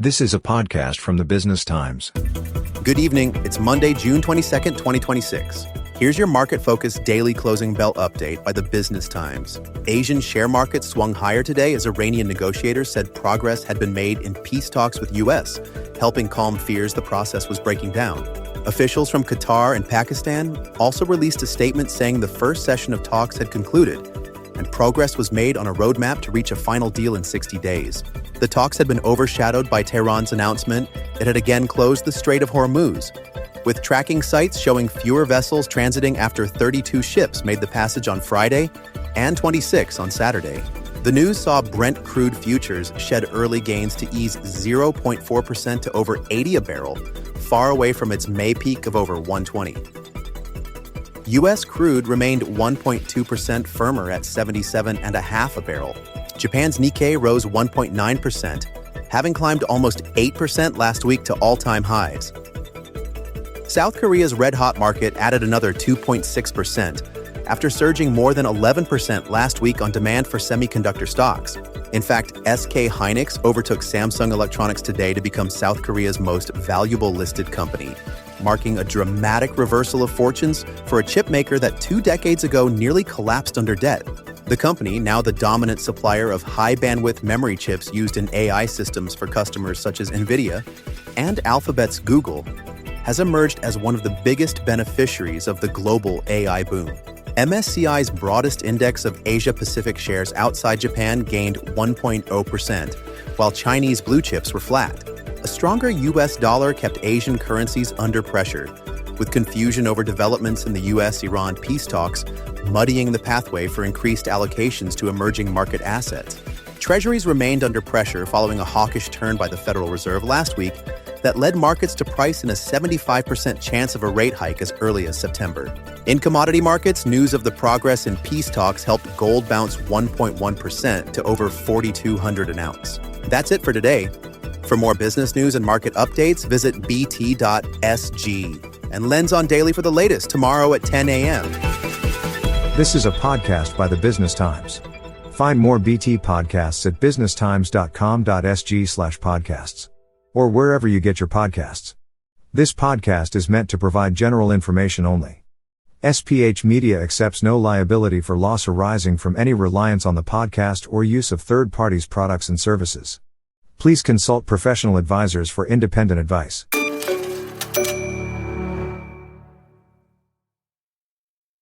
This is a podcast from the Business Times. Good evening. It's Monday, June 22nd, 2026. Here's your market-focused daily closing bell update by the Business Times. Asian share markets swung higher today as Iranian negotiators said progress had been made in peace talks with U.S., helping calm fears the process was breaking down. Officials from Qatar and Pakistan also released a statement saying the first session of talks had concluded, and progress was made on a roadmap to reach a final deal in 60 days. The talks had been overshadowed by Tehran's announcement it had again closed the Strait of Hormuz, with tracking sites showing fewer vessels transiting after 32 ships made the passage on Friday and 26 on Saturday. The news saw Brent crude futures shed early gains to ease 0.4% to over 80 a barrel, far away from its May peak of over 120. U.S. crude remained 1.2% firmer at 77.5 a barrel. Japan's Nikkei rose 1.9%, having climbed almost 8% last week to all-time highs. South Korea's red-hot market added another 2.6% after surging more than 11% last week on demand for semiconductor stocks. In fact, SK Hynix overtook Samsung Electronics today to become South Korea's most valuable listed company, marking a dramatic reversal of fortunes for a chip maker that 2 decades ago nearly collapsed under debt. The company, now the dominant supplier of high-bandwidth memory chips used in AI systems for customers such as NVIDIA and Alphabet's Google, has emerged as one of the biggest beneficiaries of the global AI boom. MSCI's broadest index of Asia-Pacific shares outside Japan gained 1.0%, while Chinese blue chips were flat. A stronger U.S. dollar kept Asian currencies under pressure, with confusion over developments in the U.S.-Iran peace talks muddying the pathway for increased allocations to emerging market assets. Treasuries remained under pressure following a hawkish turn by the Federal Reserve last week that led markets to price in a 75% chance of a rate hike as early as September. In commodity markets, news of the progress in peace talks helped gold bounce 1.1% to over $4,200 an ounce. That's it for today. For more business news and market updates, visit bt.sg. And Lens on Daily for the latest tomorrow at 10 a.m. This is a podcast by the Business Times. Find more BT podcasts at businesstimes.com.sg/podcasts or wherever you get your podcasts. This podcast is meant to provide general information only. SPH Media accepts no liability for loss arising from any reliance on the podcast or use of third parties' products and services. Please consult professional advisors for independent advice.